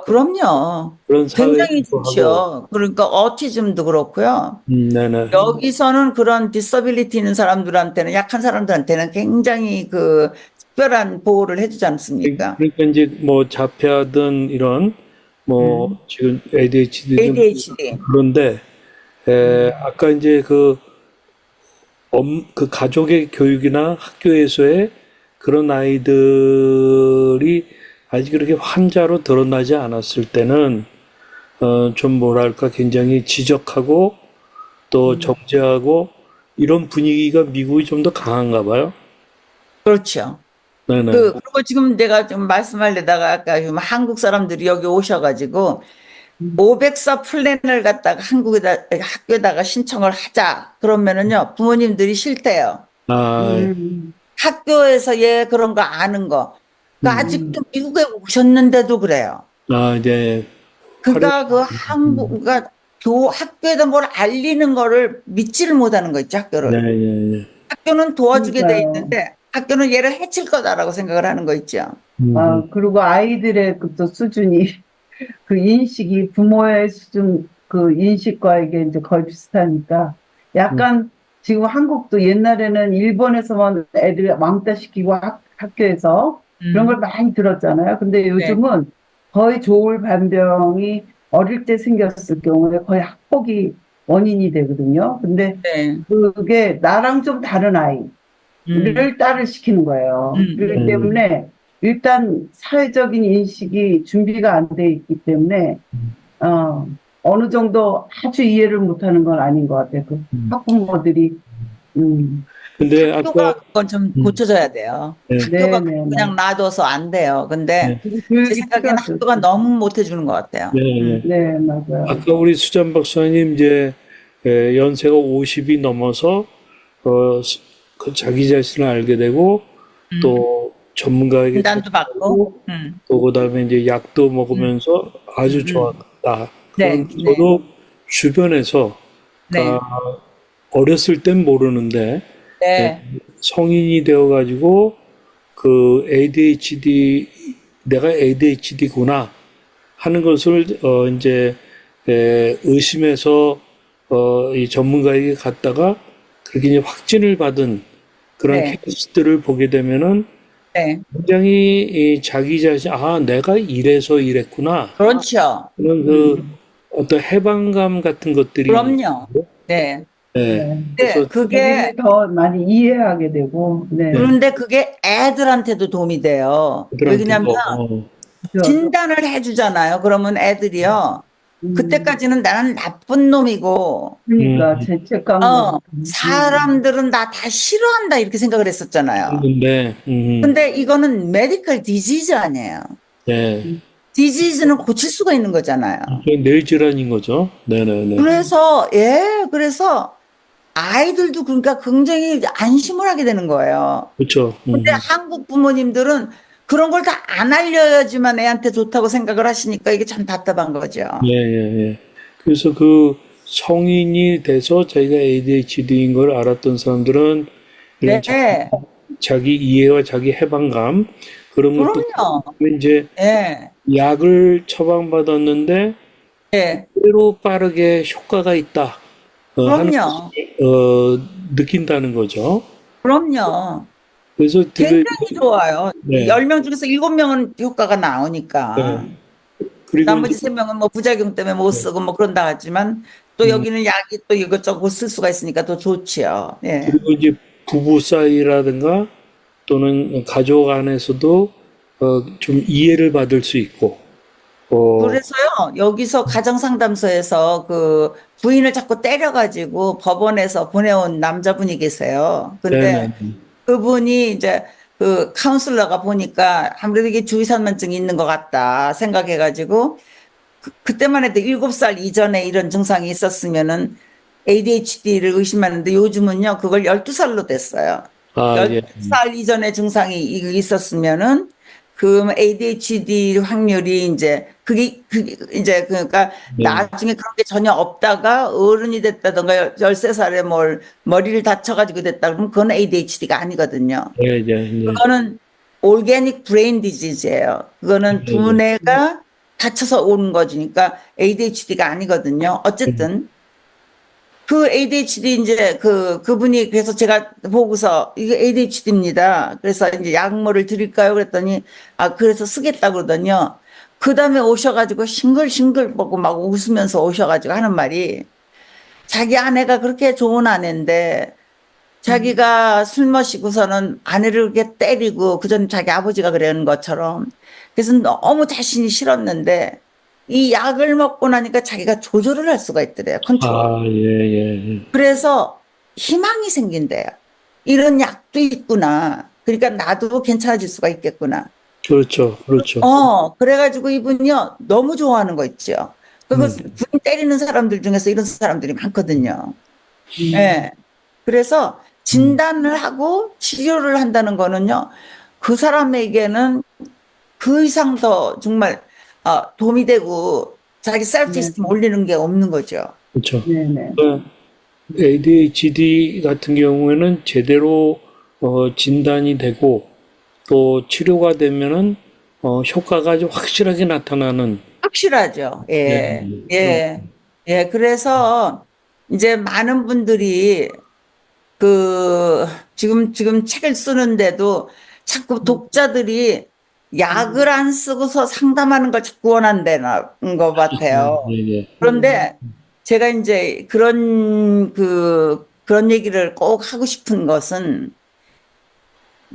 그럼요. 그런 굉장히 사회이기도 하고. 좋죠. 그러니까 어티즘도 그렇고요. 네네. 여기서는 그런 디서빌리티 있는 사람들한테는 약한 사람들한테는 굉장히 그 특별한 보호를 해주지 않습니까? 그러니까 이제 뭐 자폐하든 이런 뭐 지금 ADHD 좀 ADHD. 그런데 아까 이제 그 가족의 교육이나 학교에서의 그런 아이들이 아직 그렇게 환자로 드러나지 않았을 때는 좀 뭐랄까 굉장히 지적하고 또 정죄하고 이런 분위기가 미국이 좀 더 강한가 봐요. 그렇죠. 네네. 그리고 지금 내가 좀 말씀하려다가 아까 지금 한국 사람들이 여기 오셔가지고 504 플랜을 갖다가 학교에다가 신청을 하자. 그러면은요, 부모님들이 싫대요. 학교에서 얘 그런 거 아는 거. 그러니까 아직도 미국에 오셨는데도 그래요. 이제 그러니까 그러니까 학교에다 뭘 알리는 거를 믿지를 못하는 거 있죠, 학교를. 네, 예. 학교는 도와주게 돼 그러니까요. 있는데 학교는 얘를 해칠 거다라고 생각을 하는 거 있죠. 그리고 아이들의 그 또 수준이 그 인식이 부모의 수준 그 인식과 이게 이제 거의 비슷하니까 약간 지금 한국도 옛날에는 일본에서만 애들 왕따 시키고 학교에서 그런 걸 많이 들었잖아요. 근데 요즘은 거의 조울 반병이 어릴 때 생겼을 경우에 거의 학폭이 원인이 되거든요. 근데 네. 그게 나랑 좀 다른 아이를 음. 딸을 시키는 거예요. 그렇기 때문에 일단 사회적인 인식이 준비가 안 돼 있기 때문에 어느 정도 아주 이해를 못하는 건 아닌 것 같아요. 그 학부모들이 근데 학교가 아까 그건 좀 고쳐져야 돼요. 네, 학교가 네네 그냥 놔둬서 안 돼요. 근데 네, 제 교육이 생각에는 필요하죠. 학교가 너무 못해주는 것 같아요. 네, 네. 네, 맞아요. 아까 우리 수잔 박사님 이제 연세가 50이 넘어서 그 자기 자신을 알게 되고 또 전문가에게 진단도 받고. 찾아가고 또 그다음에 이제 약도 음. 먹으면서 아주 음. 좋았다. 네, 그런 네, 저도 주변에서 네, 그러니까 어렸을 땐 모르는데 네, 성인이 되어 가지고 그 ADHD 내가 ADHD구나 하는 것을 이제 의심해서 이 전문가에게 갔다가 그렇게 이제 확진을 받은 그런 네, 케이스들을 보게 되면은 네. 굉장히 이 자기 자신 내가 이래서 이랬구나 그렇죠. 그런 그 어떤 해방감 같은 것들이 있는 그럼요. 거예요. 네. 네. 네. 네, 그래서 그게, 자기를 더 많이 이해하게 되고, 네. 네. 그런데 그게 애들한테도 도움이 돼요. 왜냐면 그들한테도 그죠. 진단을 해주잖아요. 그러면 애들이요. 음, 그때까지는 나는 나쁜 놈이고, 그러니까 죄책감과 사람들은 나 다 싫어한다 이렇게 생각을 했었잖아요. 했는데 근데 이거는 메디컬 디지즈 아니에요. 네. 디지즈는 고칠 수가 있는 거잖아요. 그게 뇌질환인 거죠. 네네네. 그래서 아이들도 그러니까 굉장히 안심을 하게 되는 거예요. 그렇죠. 근데 한국 부모님들은 그런 걸 다 안 알려야지만 애한테 좋다고 생각을 하시니까 이게 참 답답한 거죠. 예, 예, 예. 그래서 그 성인이 돼서 자기가 ADHD인 걸 알았던 사람들은 이런 네, 자기 이해와 자기 해방감 그런 것도 그럼요. 이제 예, 약을 처방받았는데 예, 때로 빠르게 효과가 있다 하는 그럼요. 느낀다는 거죠. 그럼요. 그래서 되게 굉장히 좋아요. 네, 10명 중에서 7명은 효과가 네. 나오니까. 그리고 이제 나머지 3명은 뭐 부작용 때문에 못 쓰고 뭐 그런다 하지만 또 음, 여기는 약이 또 이것저것 쓸 수가 있으니까 더 좋지요. 예. 그리고 이제 부부 사이라든가 또는 가족 안에서도 좀 이해를 받을 수 있고, 어, 그래서요, 여기서 가정상담소에서 그 부인을 자꾸 때려가지고 법원에서 보내온 남자분이 계세요. 근데 네네, 그분이 이제 그 카운슬러가 보니까 아무래도 이게 주의산만증이 있는 것 같다 생각해가지고 그때만 해도 7살 이전에 이런 증상이 있었으면은 ADHD를 의심하는데 요즘은요, 그걸 12살로 됐어요. 예, 12살 이전에 증상이 있었으면은 그 ADHD 확률이 이제 그게 이제 그러니까 네, 나중에 그런 게 전혀 없다가 어른이 됐다던가 13살에 머리를 다쳐가지고 됐다 그러면 그건 ADHD가 아니거든요. 예, 예, 예, 그거는 올게닉 브레인 디지즈예요. 그거는 예, 예. 두뇌가 다쳐서 오는 거니까 ADHD가 아니거든요. 어쨌든 그 ADHD 이제 그분이 그래서 제가 보고서 이게 ADHD입니다. 그래서 이제 약물을 드릴까요? 그랬더니 그래서 쓰겠다 그러더니요. 그 다음에 오셔가지고 싱글싱글 먹고 막 웃으면서 오셔가지고 하는 말이 자기 아내가 그렇게 좋은 아내인데 자기가 술 마시고서는 아내를 그렇게 때리고 그전 자기 아버지가 그러는 것처럼 그래서 너무 자신이 싫었는데 이 약을 먹고 나니까 자기가 조절을 할 수가 있더래요. 컨트롤. 예, 예. 그래서 희망이 생긴대요. 이런 약도 있구나. 그러니까 나도 괜찮아질 수가 있겠구나. 그렇죠, 그렇죠. 그래가지고 이분이요, 너무 좋아하는 거 있죠. 그거 음, 분 때리는 사람들 중에서 이런 사람들이 많거든요. 음, 예. 그래서 진단을 하고 치료를 한다는 거는요, 그 사람에게는 그 이상 더 정말 도움이 되고 자기 셀프 네, 이스템 올리는 게 없는 거죠. 그렇죠. 네, 네. ADHD 같은 경우에는 제대로 진단이 되고 또 치료가 되면은 효과가 아주 확실하게 나타나는 확실하죠. 예, 네. 예, 예. 그래서 이제 많은 분들이 그 지금 책을 쓰는데도 자꾸 독자들이 약을 안 쓰고서 상담하는 걸 자꾸 원한다는 것 같아요. 네, 네. 그런데 제가 이제 그런 얘기를 꼭 하고 싶은 것은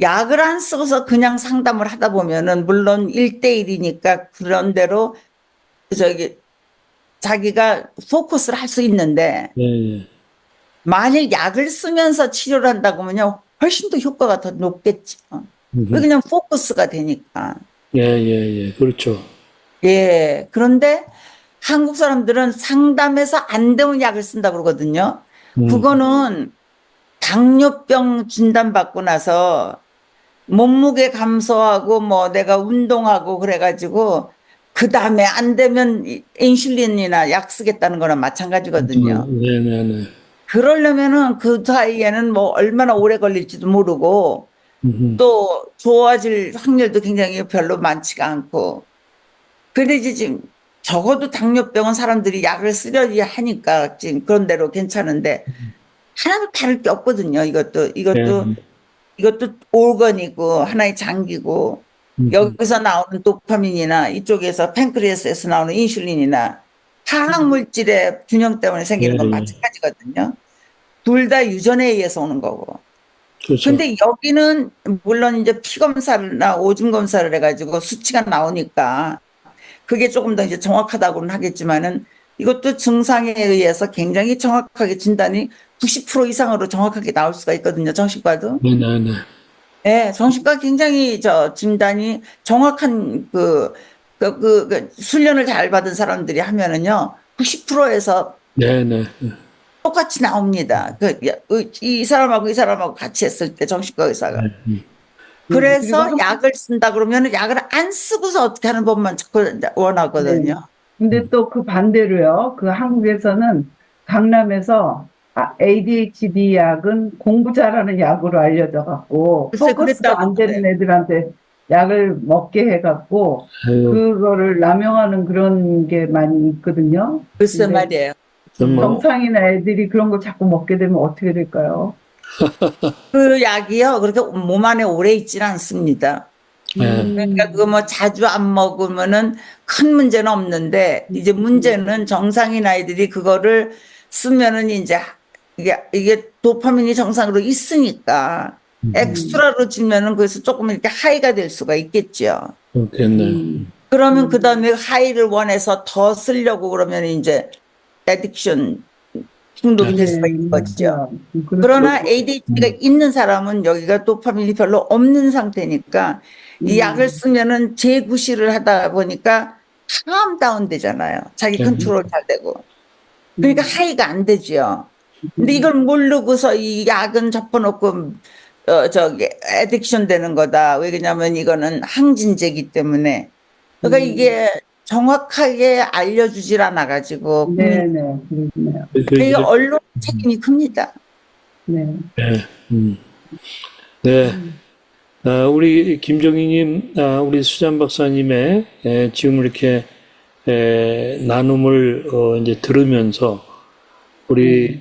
약을 안 쓰고서 그냥 상담을 하다 보면은 물론 1대1이니까 그런 대로 저기 자기가 포커스를 할 수 있는데 네, 네. 만일 약을 쓰면서 치료를 한다고 하면요 훨씬 더 효과가 더 높겠죠. 왜 그냥 포커스가 되니까. 예, 예, 예. 그렇죠. 예. 그런데 한국 사람들은 상담해서 안 되면 약을 쓴다 그러거든요. 그거는 당뇨병 진단받고 나서 몸무게 감소하고 뭐 내가 운동하고 그래가지고 그 다음에 안 되면 인슐린이나 약 쓰겠다는 거랑 마찬가지거든요. 네, 네, 네. 그러려면은 그 사이에는 뭐 얼마나 오래 걸릴지도 모르고 또 좋아질 확률도 굉장히 별로 많지가 않고. 근데 이제 지금 적어도 당뇨병은 사람들이 약을 쓰려니 하니까 지금 그런 대로 괜찮은데 하나도 다를 게 없거든요. 네. 이것도 오건이고 하나의 장기고 여기서 나오는 도파민이나 이쪽에서 팬크리아스에서 나오는 인슐린이나 화학 물질의 균형 때문에 생기는 건 네. 마찬가지거든요. 둘 다 유전에 의해서 오는 거고. 그렇죠. 근데 여기는 물론 이제 피 검사나 오줌 검사를 해가지고 수치가 나오니까 그게 조금 더 이제 정확하다고는 하겠지만은 이것도 증상에 의해서 굉장히 정확하게 진단이 90% 이상으로 정확하게 나올 수가 있거든요. 정신과도. 네, 네, 네. 예, 정신과 굉장히 진단이 정확한 훈련을 잘 받은 사람들이 하면은요, 90%에서 네, 네. 똑같이 나옵니다. 이 사람하고 이 사람하고 같이 했을 때 정신과 의사가. 그래서 그리고 약을 쓴다 그러면 약을 안 쓰고서 어떻게 하는 법만 자꾸 원하거든요. 근데 또 그 반대로요. 그 한국에서는 강남에서 ADHD 약은 공부 잘하는 약으로 알려져 갖고 글쎄, 포커스가 안 되는 그랬다고 애들한테 약을 먹게 해 갖고 아유, 그거를 남용하는 그런 게 많이 있거든요. 글쎄 근데 말이에요. 뭐, 정상이나 애들이 그런 거 자꾸 먹게 되면 어떻게 될까요? 그 약이요, 그렇게 몸 안에 오래 있지는 않습니다. 네. 그러니까 그거 뭐 자주 안 먹으면은 큰 문제는 없는데 이제 문제는 정상인 아이들이 그거를 쓰면은 이제 이게 도파민이 정상으로 있으니까 엑스트라로 주면은 그래서 조금 이렇게 하이가 될 수가 있겠죠. 그렇겠네요. 그러면 그 다음에 하이를 원해서 더 쓰려고 그러면 이제 에딕션 중독이 될 수가 있는 거죠. 그러나 ADHD가 있는 사람은 여기가 도파민이 별로 없는 상태니까 이 약을 쓰면은 재구실을 하다 보니까 calm down 되잖아요. 자기 컨트롤 잘 되고. 그러니까 하이가 안 되죠. 근데 이걸 모르고서 이 약은 접어놓고 에딕션 되는 거다. 왜냐면 이거는 항진제기 때문에. 그러니까 이게 정확하게 알려주질 않아가지고 네네, 그렇네요. 이게 언론 책임이 큽니다. 네. 네. 네. 우리 김정희님, 우리 수잔 박사님의 지금 이렇게 나눔을 이제 들으면서 우리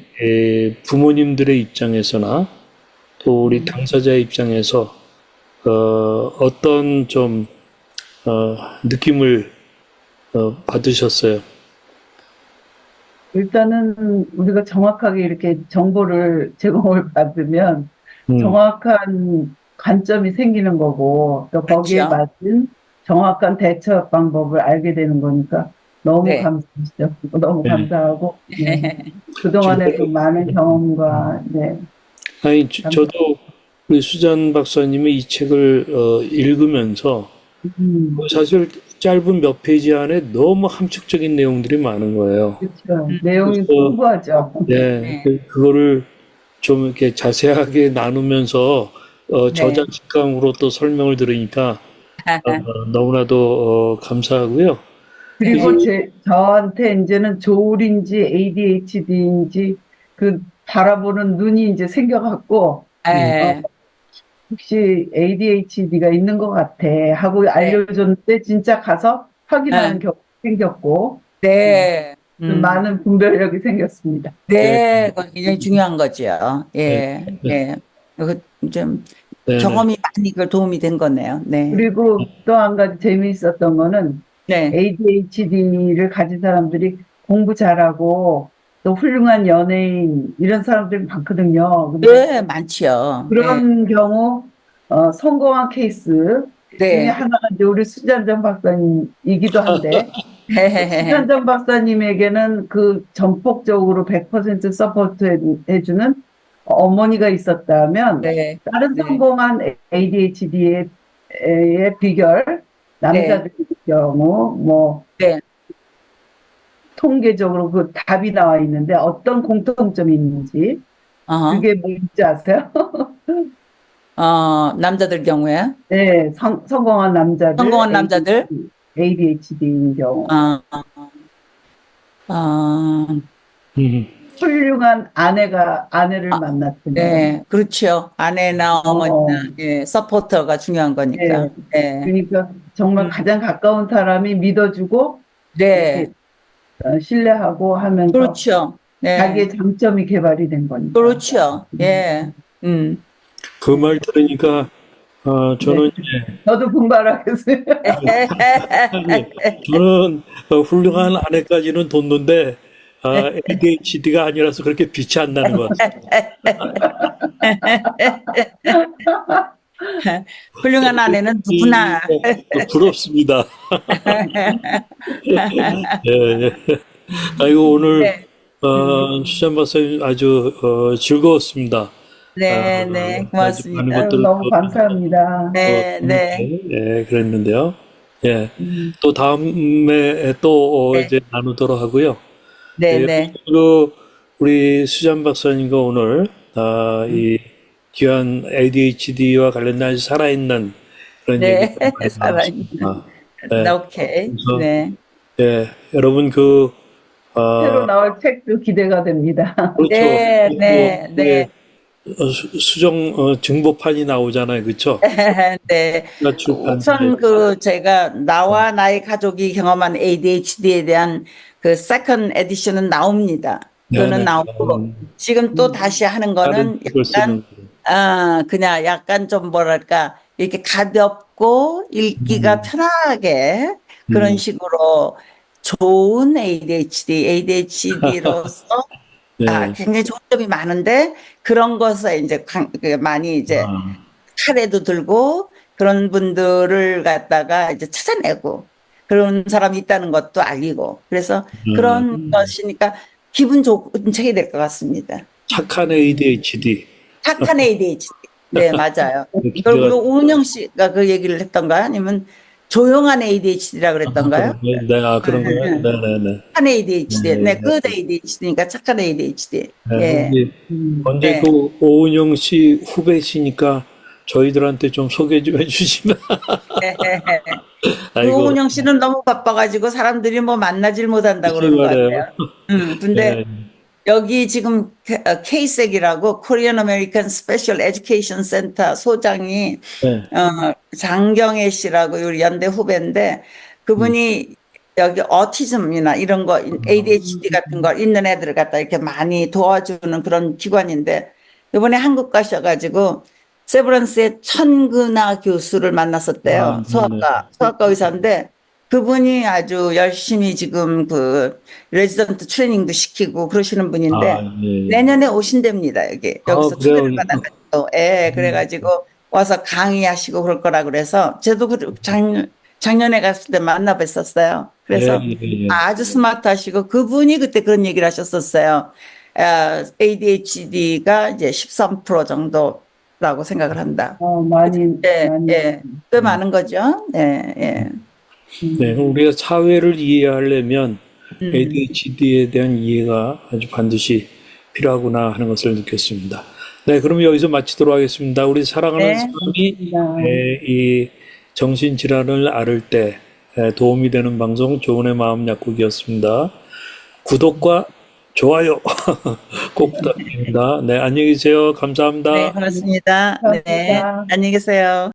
부모님들의 입장에서나 또 우리 당사자의 입장에서 어떤 좀 느낌을 받으셨어요? 일단은 우리가 정확하게 이렇게 정보를 제공을 받으면 정확한 관점이 생기는 거고 또 거기에 그렇죠. 맞은 정확한 대처 방법을 알게 되는 거니까 너무 네. 감사하죠. 너무 네. 감사하고 그동안에도 많은 경험과 아니, 저도 우리 수잔 박사님의 이 책을 읽으면서 사실 짧은 몇 페이지 안에 너무 함축적인 내용들이 많은 거예요. 그렇죠. 내용이 그래서 풍부하죠. 네, 그거를 좀 이렇게 자세하게 나누면서 저자 직감으로 또 설명을 들으니까 너무나도 감사하고요. 그리고 저한테 이제는 조울인지 ADHD인지 그 바라보는 눈이 이제 생겨갖고 네. 혹시 ADHD가 있는 것 같아 하고 알려줬는데 진짜 가서 확인하는 경우가 생겼고, 네. 좀 많은 분별력이 생겼습니다. 네, 그건 굉장히 중요한 거죠. 예, 네. 예. 그 좀 네. 경험이 많이 그 도움이 된 거네요. 네, 그리고 또 한 가지 재미있었던 거는 네, ADHD를 가진 사람들이 공부 잘하고 또 훌륭한 연예인 이런 사람들이 많거든요. 근데 네, 많지요. 네, 그런 경우 성공한 케이스 중에 네, 하나가 이제 우리 수잔정 박사님이기도 한데 헤헤헤. 수잔정 박사님에게는 그 전폭적으로 100% 서포트 해주는 어머니가 있었다면 네, 다른 네, 성공한 ADHD의 비결 네, 남자들 경우 뭐 네. 통계적으로 그 답이 나와 있는데 어떤 공통점이 있는지 어, 그게 뭔지 아세요? 남자들 경우에 네, 성공한 남자들 성공한 남자들, ADHD인 경우 어, 어, 음. 훌륭한 아내를 만났으면 네, 그렇죠. 아내나 어머니나 어, 예, 서포터가 중요한 네, 거니까. 네, 그러니까 정말 가장 가까운 사람이 믿어주고 네, 이렇게 신뢰하고 하면서 그렇죠. 네, 자기의 장점이 개발이 된 거니까. 그렇죠. 예, 음. 그 말 들으니까 네, 저는 저도 분발하겠어요. 아니, 저는 훌륭한 아내까지는 뒀는데 ADHD가 아니라서 그렇게 빛이 안 나는 것 같습니다. 훌륭한 아내는 누구나. 부럽습니다. 예, 예. 아이고 오늘 네, 수잔 박사님 아주 즐거웠습니다. 네, 네, 아주 많은 고맙습니다. 것들을 너무 감사합니다. 네, 네, 예, 그랬는데요. 예, 음, 또 다음에 또 네, 이제 나누도록 하고요. 네, 예, 네, 그리고 우리 수잔 박사님과 오늘 이 귀한 ADHD와 관련된 아주 살아있는 그런 네, 얘기를 많이 살아있는. 나눴습니다. 네, 예, 오케이. 그래서 네, 예, 여러분 새로 어, 나올 책도 기대가 됩니다. 그렇죠. 네, 또 네, 네. 수정 증보판이 나오잖아요, 그렇죠? 네. 출판사에. 우선 제가 나와 나의 가족이 경험한 ADHD에 대한 그 세컨 에디션은 나옵니다. 그거는 네네. 나오고 지금 또 다시 하는 다른 거는 책을 약간 쓰는. 그냥 약간 좀 뭐랄까 이렇게 가볍고 읽기가 편하게 그런 음. 식으로 좋은 ADHD로서 네. 굉장히 좋은 점이 많은데 그런 것에 이제 많이 이제 아, 칼에도 들고 그런 분들을 갖다가 이제 찾아내고 그런 사람이 있다는 것도 알리고 그래서 그런 것이니까 기분 좋은 책이 될 것 같습니다. 착한 ADHD. 착한 ADHD. 네, 맞아요. 기대가 그리고 오은영 씨가 그 얘기를 했던가요? 아니면 조용한 ADHD라고 그랬던가요? 네, 그런 거요? 네네네. 착한 ADHD. 네, 네, good ADHD니까 착한 ADHD. 네, 예. 혹시 언제 네. 그 오은영 씨 후배시니까 저희들한테 좀 소개 좀 해주시면. 아이고, 오은영 씨는 너무 바빠가지고 사람들이 뭐 만나질 못한다고 글쎄 그러는 것 말이에요. 같아요. 근데 네, 여기 지금 KSEC이라고 Korean American Special Education Center 소장이 네. 장경애 씨라고 우리 연대 후배인데 그분이 여기 어티즘이나 이런 거 ADHD 같은 거 있는 애들을 갖다 이렇게 많이 도와주는 그런 기관인데 이번에 한국 가셔가지고 세브란스의 천근아 교수를 만났었대요. 수학과 의사인데 그분이 아주 열심히 지금 레지던트 트레이닝도 시키고 그러시는 분인데 예. 내년에 오신답니다. 여기서 그래요? 초대를 받아가지고 그래가지고 와서 강의하시고 그럴 거라 그래서 저도 작년에 갔을 때 만나 뵀었어요. 그래서 예. 아주 스마트하시고 그분이 그때 그런 얘기를 하셨었어요. ADHD가 이제 13% 정도라고 생각을 한다. 많이 꽤 많은 거죠. 예. 네, 우리가 사회를 이해하려면 ADHD에 대한 이해가 아주 반드시 필요하구나 하는 것을 느꼈습니다. 네, 그럼 여기서 마치도록 하겠습니다. 우리 사랑하는 네. 사람이 이 정신질환을 앓을 때 도움이 되는 방송 조은의 마음 약국이었습니다. 구독과 좋아요 꼭 부탁드립니다. 네, 안녕히 계세요. 감사합니다. 네, 고맙습니다. 네, 감사합니다. 안녕히 계세요.